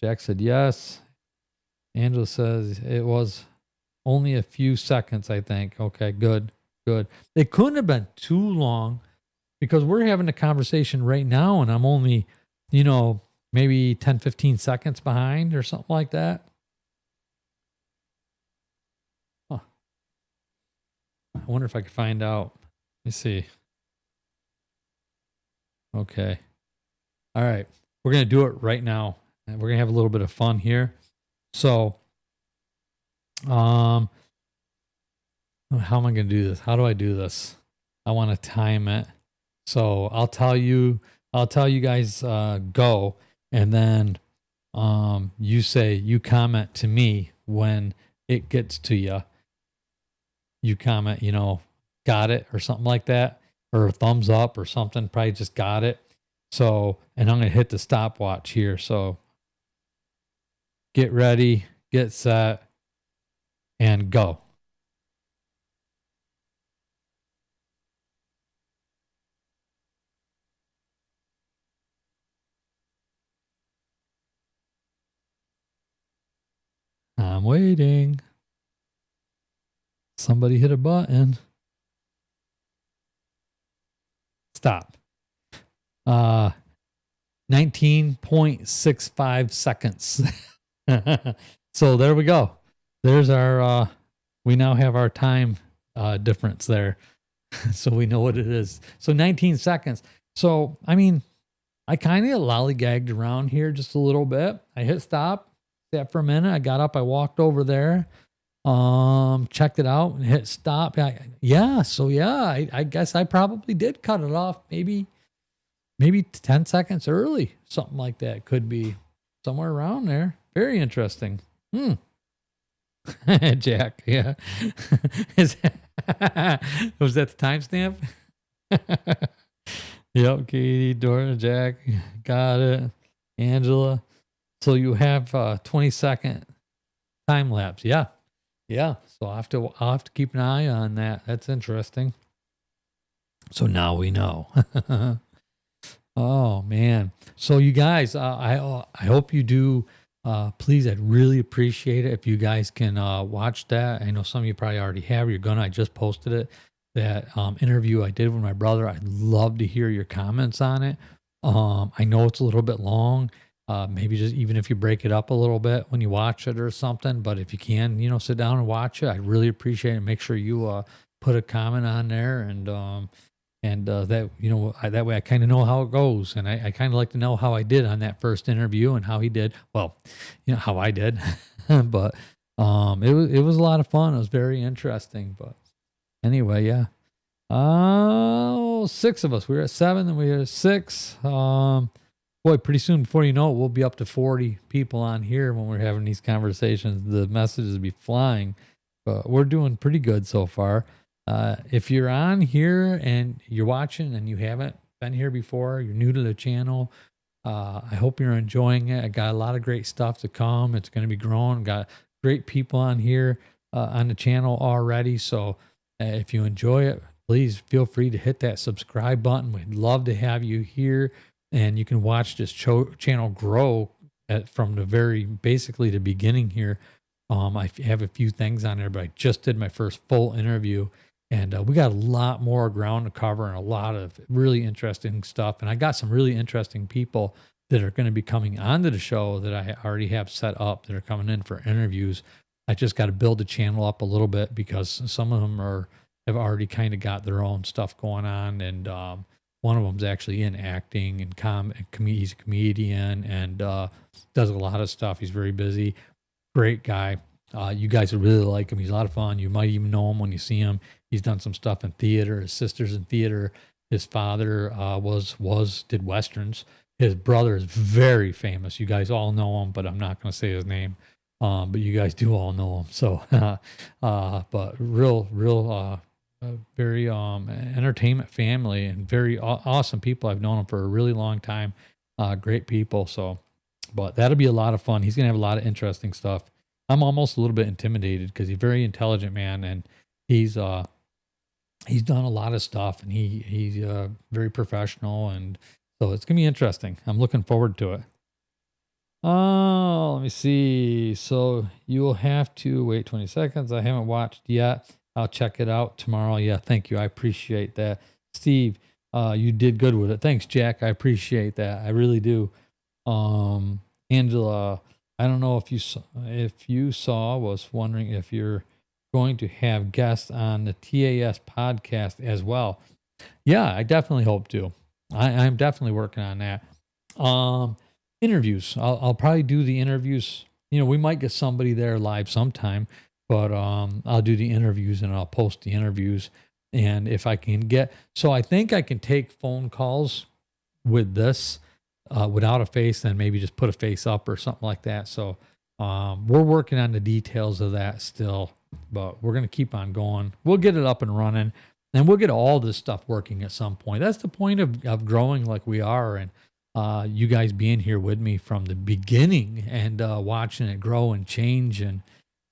Jack said yes. Angela says it was only a few seconds, I think. Okay, good. It couldn't have been too long because we're having a conversation right now and I'm only, maybe 10, 15 seconds behind or something like that. Huh. I wonder if I could find out. Let me see. Okay. All right. We're going to do it right now. And we're going to have a little bit of fun here. So, how am I going to do this? How do I do this? I want to time it. So I'll tell you guys, go. And then, you comment to me when it gets to you. You comment, got it or something like that, or a thumbs up or something. Probably just got it. So, and I'm going to hit the stopwatch here. So get ready, get set, and go. I'm waiting. Somebody hit a button. Stop. 19.65 seconds. So there we go. There's our, we now have our time difference there. So we know what it is. So 19 seconds. So, I mean, I kind of lollygagged around here just a little bit. I hit stop, sat for a minute. I got up, I walked over there, checked it out and hit stop. I guess I probably did cut it off maybe 10 seconds early, something like that. Could be somewhere around there. Very interesting. Jack, yeah. Was that the timestamp? Yep, Katie, Dora, Jack, got it. Angela. So you have 20-second time lapse. Yeah. Yeah. So I'll have to keep an eye on that. That's interesting. So now we know. Oh man. So you guys, I hope you do. Please, I'd really appreciate it if you guys can watch that. I know some of you probably already have. You're gonna. I just posted it. That interview I did with my brother. I'd love to hear your comments on it. I know it's a little bit long. Maybe just even if you break it up a little bit when you watch it or something. But if you can, sit down and watch it. I'd really appreciate it. Make sure you put a comment on there and that that way I kind of know how it goes, and I kind of like to know how I did on that first interview and how he did. Well, how I did, but it was a lot of fun. It was very interesting. But anyway, yeah. Oh, 6 of us. We were at 7, then we were at 6. Boy, pretty soon, before you know it, we'll be up to 40 people on here when we're having these conversations. The messages will be flying, but we're doing pretty good so far. If you're on here and you're watching and you haven't been here before, you're new to the channel, I hope you're enjoying it. I got a lot of great stuff to come. It's going to be growing. Got great people on here on the channel already. So if you enjoy it, please feel free to hit that subscribe button. We'd love to have you here, and you can watch this channel grow from basically the beginning here. I have a few things on there, but I just did my first full interview. And we got a lot more ground to cover and a lot of really interesting stuff. And I got some really interesting people that are going to be coming onto the show that I already have set up that are coming in for interviews. I just got to build the channel up a little bit because some of them have already kind of got their own stuff going on. And one of them's actually in acting and he's a comedian and does a lot of stuff. He's very busy. Great guy. You guys would really like him. He's a lot of fun. You might even know him when you see him. He's done some stuff in theater. His sister's in theater. His father did Westerns. His brother is very famous. You guys all know him, but I'm not going to say his name. But you guys do all know him. So, but very entertainment family and very awesome people. I've known him for a really long time. Great people. So, but that'll be a lot of fun. He's going to have a lot of interesting stuff. I'm almost a little bit intimidated because he's a very intelligent man and he's done a lot of stuff and he's very professional, and so it's gonna be interesting. I'm looking forward to it. Oh, let me see. So you will have to wait 20 seconds. I haven't watched yet. I'll check it out tomorrow. Yeah, thank you. I appreciate that. Steve, you did good with it. Thanks, Jack. I appreciate that. I really do. Angela, I don't know if you saw, was wondering if you're going to have guests on the TAS podcast as well. Yeah, I definitely hope to. I'm definitely working on that. Interviews. I'll probably do the interviews. We might get somebody there live sometime, but I'll do the interviews and I'll post the interviews. And if I can I think I can take phone calls with this without a face, then maybe just put a face up or something like that. So we're working on the details of that still, but we're going to keep on going. We'll get it up and running, and we'll get all this stuff working at some point. That's the point of growing like we are, and you guys being here with me from the beginning and watching it grow and change. And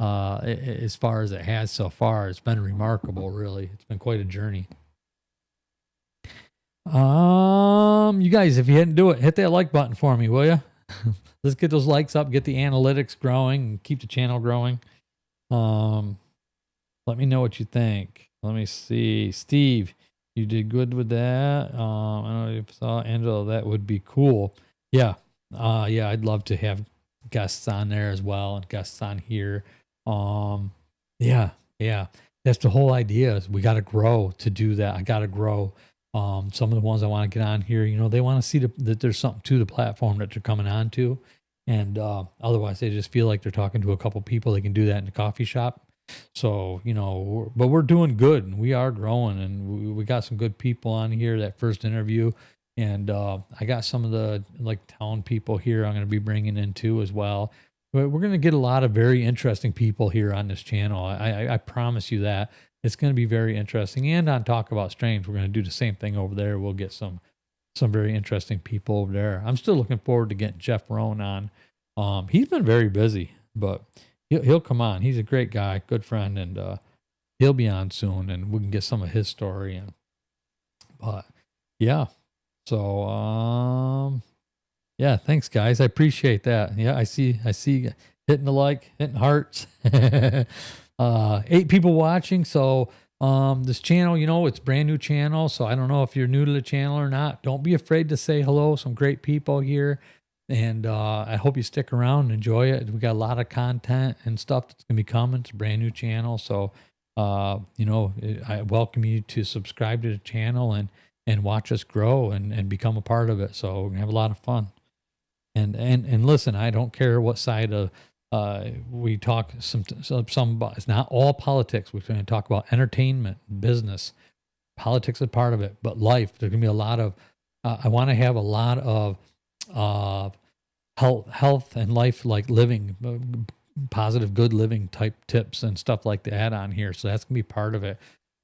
as far as it has so far, it's been remarkable, really. It's been quite a journey. You guys, if you didn't do it, hit that like button for me, will you? Let's get those likes up, get the analytics growing, and keep the channel growing. Let me know what you think. Let me see. Steve, you did good with that. I don't know if you saw Angela. That would be cool. Yeah. Yeah, I'd love to have guests on there as well and guests on here. Yeah, yeah. That's the whole idea is we got to grow to do that. I got to grow. Some of the ones I want to get on here, they want to see that there's something to the platform that they're coming on to. And otherwise, they just feel like they're talking to a couple people. They can do that in the coffee shop. So, but we're doing good and we are growing and we got some good people on here. That first interview. And I got some of the town people here I'm going to be bringing in too as well. But we're going to get a lot of very interesting people here on this channel. I promise you that. It's going to be very interesting. And on Talk About Strange, we're going to do the same thing over there. We'll get some very interesting people over there. I'm still looking forward to getting Jeff Rohn on. He's been very busy, but he'll come on. He's a great guy, good friend, and he'll be on soon, and we can get some of his story. But yeah, so yeah, thanks guys. I appreciate that. Yeah, I see hitting the like, hitting hearts. 8 people watching. So this channel, it's a brand new channel. So I don't know if you're new to the channel or not. Don't be afraid to say hello. Some great people here. And I hope you stick around and enjoy it. We got a lot of content and stuff that's going to be coming. It's a brand new channel. So, I welcome you to subscribe to the channel and watch us grow and become a part of it. So we're going to have a lot of fun. And listen, I don't care what side of we talk some about. It's not all politics. We're going to talk about entertainment, business, politics is part of it, but life. There's going to be a lot of. I want to have a lot of health and life, like living, positive, good living type tips and stuff like that on here. So that's going to be part of it.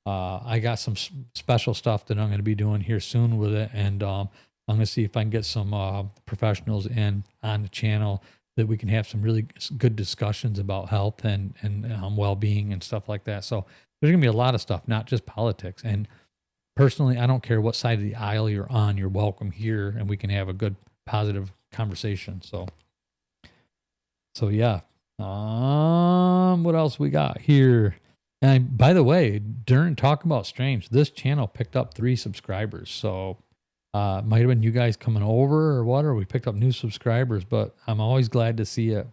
I got some special stuff that I'm going to be doing here soon with it, and I'm going to see if I can get some professionals in on the channel that we can have some really good discussions about health and well-being and stuff like that. So there's going to be a lot of stuff, not just politics. And personally, I don't care what side of the aisle you're on, you're welcome here, and we can have a good, positive conversation. So yeah. What else we got here? And by the way, during Talk About Strange, this channel picked up 3 subscribers. So might have been you guys coming over or what, or we picked up new subscribers, but I'm always glad to see it.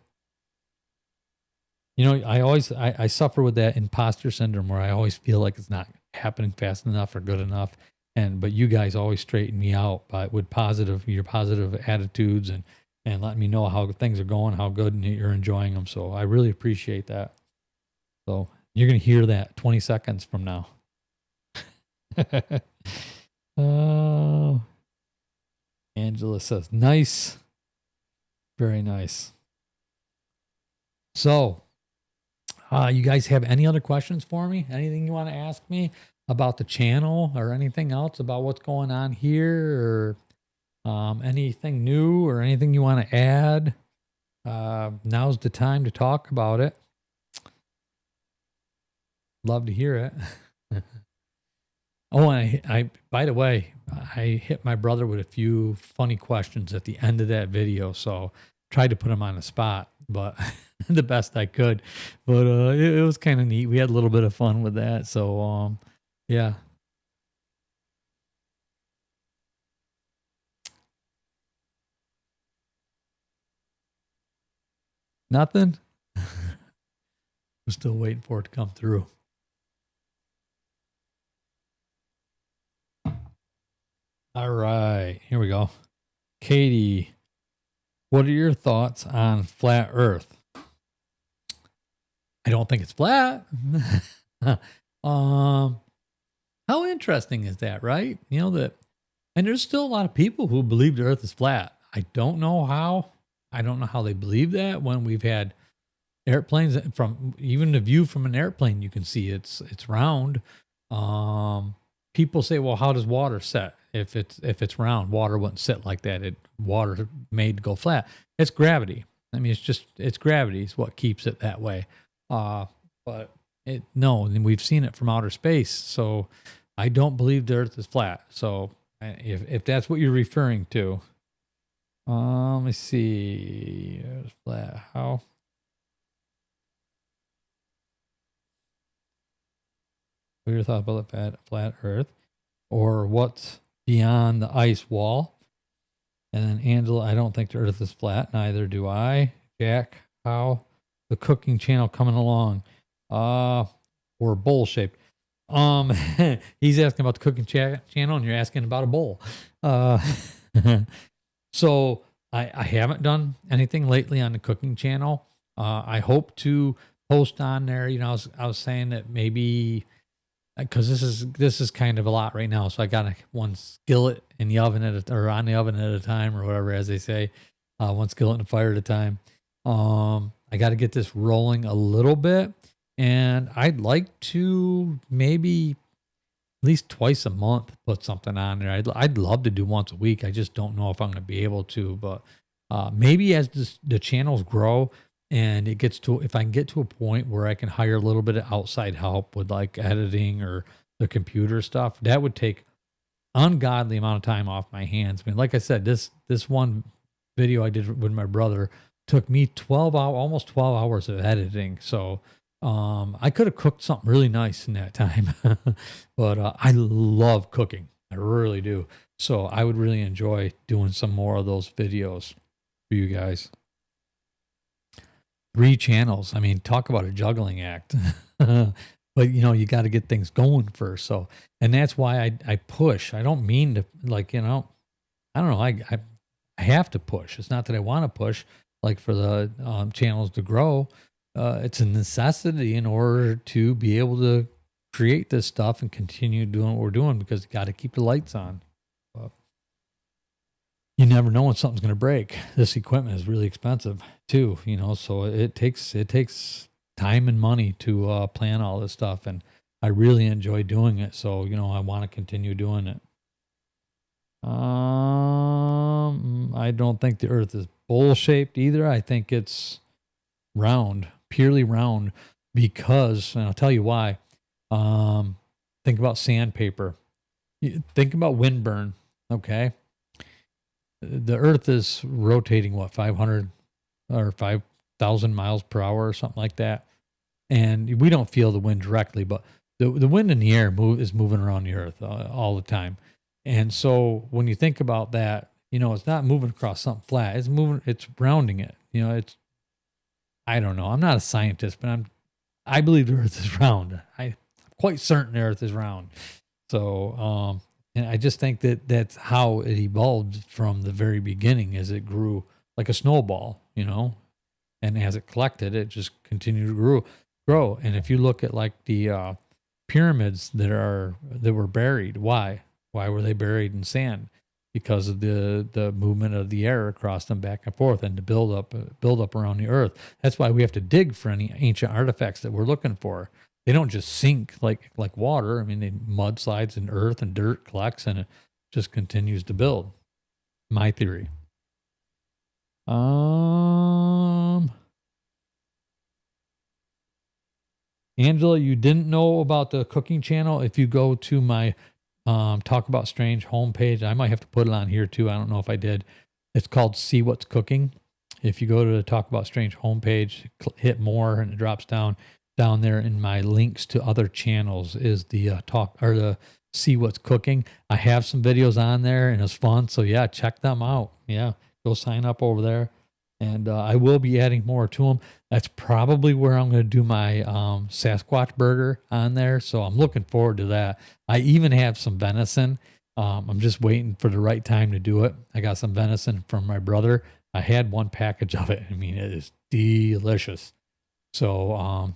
I suffer with that imposter syndrome where I always feel like it's not happening fast enough or good enough. But you guys always straighten me out your positive attitudes and letting me know how things are going, how good and you're enjoying them. So I really appreciate that. So you're going to hear that 20 seconds from now. Oh, Angela says, nice. Very nice. So, you guys have any other questions for me? Anything you want to ask me about the channel or anything else about what's going on here or anything new or anything you want to add? Now's the time to talk about it. Love to hear it. Oh, I by the way, I hit my brother with a few funny questions at the end of that video, so tried to put him on the spot, but the best I could. But it was kind of neat. We had a little bit of fun with that. So yeah. Nothing. I'm still waiting for it to come through. All right, here we go. Katie, what are your thoughts on flat Earth? I don't think it's flat. How interesting is that, right? And there's still a lot of people who believe the Earth is flat. I don't know how. I don't know how they believe that when we've had airplanes from even the view from an airplane, you can see it's round. People say, well, how does water set? If it's round, water wouldn't sit like that. Water made to go flat. It's gravity. I mean, it's gravity is what keeps it that way. But and we've seen it from outer space. So I don't believe the Earth is flat. So if that's what you're referring to, Let me see. Flat. How? What are your thoughts about the flat Earth, or what's beyond the ice wall? And then Angela, I don't think the Earth is flat. Neither do I. Jack, how? The cooking channel coming along? Or bowl shaped. Um, he's asking about the cooking channel, and you're asking about a bowl. Uh, so I haven't done anything lately on the cooking channel. I hope to post on there. You know, I was saying that maybe because this is kind of a lot right now. So I got one skillet in the oven or on the oven at a time, or whatever, as they say, one skillet in the fire at a time. I got to get this rolling a little bit, and I'd like to maybe at least twice a month put something on there. I'd love to do once a week. I just don't know if I'm going to be able to, but maybe as the channels grow and it gets to, if I can get to a point where I can hire a little bit of outside help with like editing or the computer stuff, that would take ungodly amount of time off my hands. I mean, like I said, this one video I did with my brother took me 12 hours, almost 12 hours of editing. So I could have cooked something really nice in that time, but I love cooking. I really do. So I would really enjoy doing some more of those videos for you guys. 3 channels. I mean, talk about a juggling act. But you know, you got to get things going first. So, and that's why I push. I don't mean to, like, you know, I don't know. I have to push. It's not that I want to push, like for the channels to grow. It's a necessity in order to be able to create this stuff and continue doing what we're doing, because you got to keep the lights on. But you never know when something's going to break. This equipment is really expensive too, you know, so it takes time and money to plan all this stuff. And I really enjoy doing it. So, you know, I want to continue doing it. I don't think the earth is bowl shaped either. I think it's round, purely round, because, and I'll tell you why. Think about sandpaper. Think about windburn. Okay. The earth is rotating, what, 500 or 5,000 miles per hour or something like that. And we don't feel the wind directly, but the wind in the air is moving around the earth all the time. And so when you think about that, you know, it's not moving across something flat. It's moving, it's rounding it. You know, I don't know. I'm not a scientist, but I believe the earth is round. I'm quite certain the earth is round. So, and I just think that that's how it evolved from the very beginning, as it grew like a snowball, you know, and as it collected, it just continued to grow. And if you look at like the pyramids that were buried, why were they buried in sand? Because of the movement of the air across them back and forth, and to build up around the earth. That's why we have to dig for any ancient artifacts that we're looking for. They don't just sink like water. I mean, they mudslides and earth and dirt collects, and it just continues to build. My theory. Angela, you didn't know about the cooking channel. If you go to my Talk About Strange homepage, I might have to put it on here too. I don't know if I did. It's called See What's Cooking. If you go to the Talk About Strange homepage, hit more, and it drops down there in my links to other channels is the the See What's Cooking. I have some videos on there, and it's fun. So yeah, check them out. Yeah, go sign up over there. And I will be adding more to them. That's probably where I'm going to do my Sasquatch burger on there. So I'm looking forward to that. I even have some venison. I'm just waiting for the right time to do it. I got some venison from my brother. I had one package of it. I mean, it is delicious. So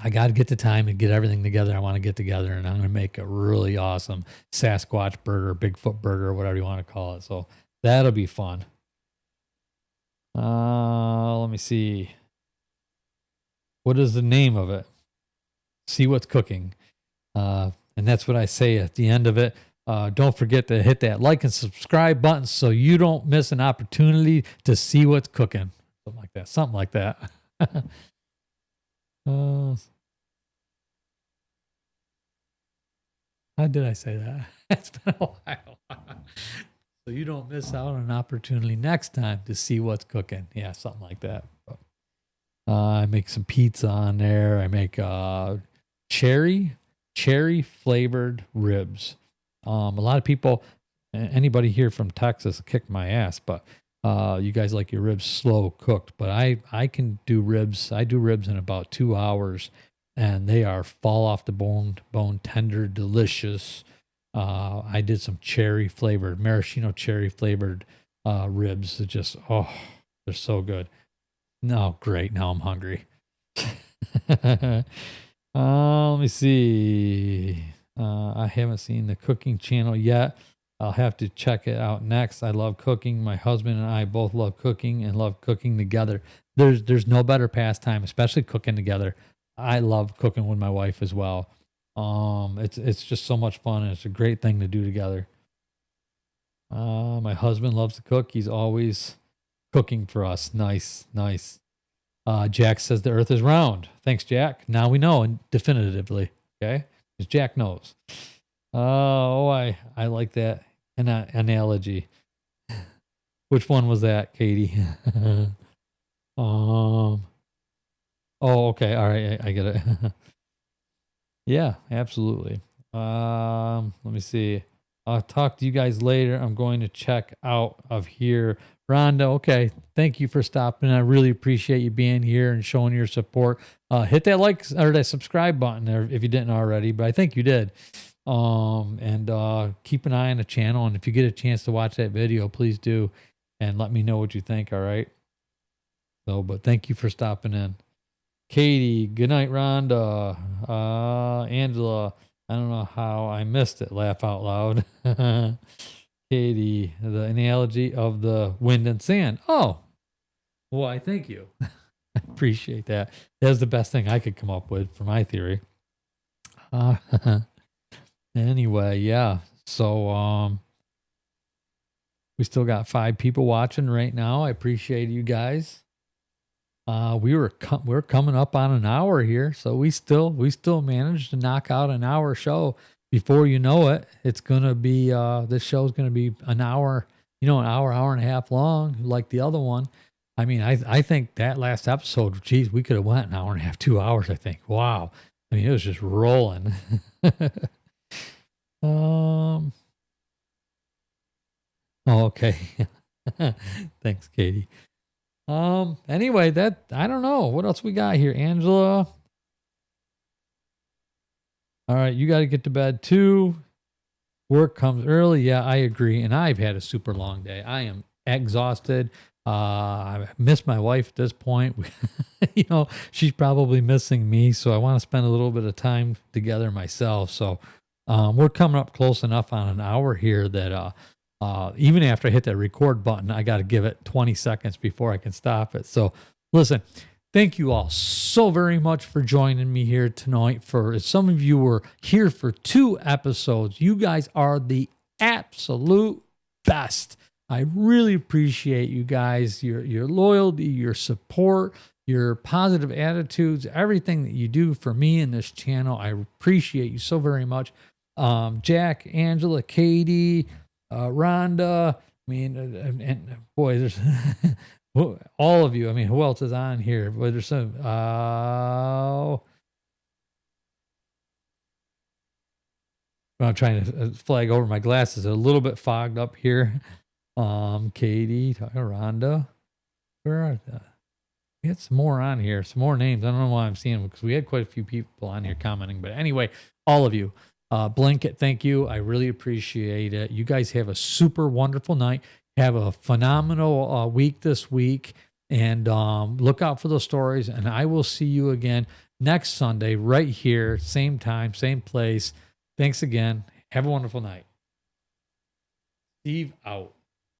I got to get the time and get everything together I want to get together. And I'm going to make a really awesome Sasquatch burger, Bigfoot burger, whatever you want to call it. So that'll be fun. Let me see. What is the name of it? See What's Cooking. And that's what I say at the end of it. Don't forget to hit that like and subscribe button so you don't miss an opportunity to see what's cooking. Something like that. Something like that. How did I say that? It's been a while. So you don't miss out on an opportunity next time to see what's cooking. Yeah, something like that. I make some pizza on there. I make cherry flavored ribs. A lot of people, anybody here from Texas, kick my ass, but you guys like your ribs slow cooked. But I can do ribs. I do ribs in about 2 hours, and they are fall off the bone tender, delicious. I did some cherry flavored maraschino cherry flavored ribs. It just they're so good. No, great. Now I'm hungry. Let me see. I haven't seen the cooking channel yet. I'll have to check it out next. I love cooking. My husband and I both love cooking and love cooking together. There's no better pastime, especially cooking together. I love cooking with my wife as well. It's just so much fun, and it's a great thing to do together. My husband loves to cook. He's always cooking for us. Nice. Jack says the earth is round. Thanks, Jack. Now we know definitively. Okay. Because Jack knows. I like that analogy. Which one was that, Katie? Okay. All right. I get it. Yeah, absolutely. Let me see. I'll talk to you guys later. I'm going to check out of here. Rhonda, okay. Thank you for stopping. I really appreciate you being here and showing your support. Hit that like or that subscribe button there if you didn't already, but I think you did. And keep an eye on the channel. And if you get a chance to watch that video, please do. And let me know what you think. All right. But thank you for stopping in. Katie, good night, Rhonda. Angela, I don't know how I missed it. Laugh out loud. Katie, the analogy of the wind and sand. Oh, why, thank you. I appreciate that. That's the best thing I could come up with for my theory. Anyway, yeah. So we still got 5 people watching right now. I appreciate you guys. We're coming up on an hour here, so we still managed to knock out an hour show. Before you know it, it's gonna be this show's gonna be an hour, an hour and a half long, like the other one. I mean, I think that last episode, geez, we could have went an hour and a half, 2 hours. I think. Wow. I mean, it was just rolling. Okay. Thanks, Katie. Anyway, I don't know what else we got here. Angela. All right, you got to get to bed too. Work comes early. Yeah, I agree. And I've had a super long day. I am exhausted. I miss my wife at this point. She's probably missing me. So I want to spend a little bit of time together myself. So we're coming up close enough on an hour here that even after I hit that record button, I got to give it 20 seconds before I can stop it. So listen, thank you all so very much for joining me here tonight. For some of you were here for 2 episodes. You guys are the absolute best. I really appreciate you guys, your loyalty, your support, your positive attitudes, everything that you do for me in this channel. I appreciate you so very much. Jack, Angela, Katie, Rhonda, I mean, and boy, there's all of you. I mean, who else is on here? Boy, there's some, I'm trying to flag over my glasses. They're a little bit fogged up here. Katie, Rhonda, where are the, we had some more on here, some more names. I don't know why I'm seeing them because we had quite a few people on here commenting, but anyway, all of you, Blanket, thank you. I really appreciate it. You guys have a super wonderful night. Have a phenomenal week this week, and look out for those stories. And I will see you again next Sunday right here, same time, same place. Thanks again. Have a wonderful night. Steve out.